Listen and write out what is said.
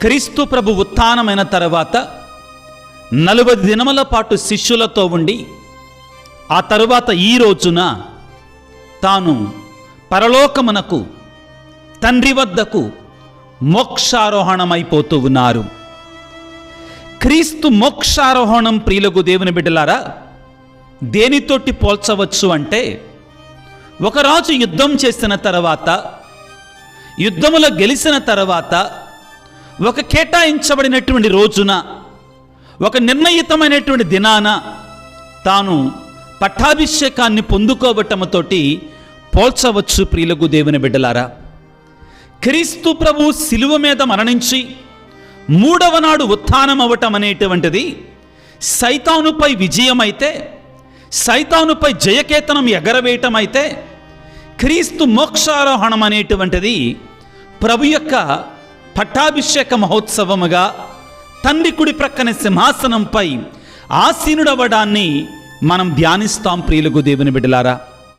క్రీస్తు ప్రభు ఉత్థానమైన తర్వాత 40 దినముల పాటు శిష్యులతో ఉండి ఆ తరువాత ఈ రోజున తాను పరలోకమునకు తండ్రి వద్దకు మోక్షారోహణమైపోతూ ఉన్నారు. క్రీస్తు మోక్షారోహణం ప్రియులకు దేవుని బిడ్డలారా దేనితోటి పోల్చవచ్చు అంటే, ఒక రాజు యుద్ధం చేసిన తర్వాత, యుద్ధములో గెలిచిన తర్వాత, ఒక కేటాయించబడినటువంటి రోజున, ఒక నిర్ణయితమైనటువంటి దినాన తాను పట్టాభిషేకాన్ని పొందుకోవటంతోటి పోల్చవచ్చు ప్రియులకు దేవుని బిడ్డలారా. క్రీస్తు ప్రభు శిలువ మీద మరణించి 3వ నాడు ఉత్థానం అవ్వటం అనేటువంటిది సైతానుపై విజయమైతే, సైతానుపై జయకేతనం ఎగరవేయటం అయితే, క్రీస్తు మోక్షారోహణం అనేటువంటిది ప్రభు యొక్క పట్టాభిషేక మహోత్సవముగా తండ్రి కుడి ప్రక్కన సింహాసనంపై ఆసీనుడవ్వడాన్ని మనం ధ్యానిస్తాం ప్రియులకు దేవుని బిడ్డలారా.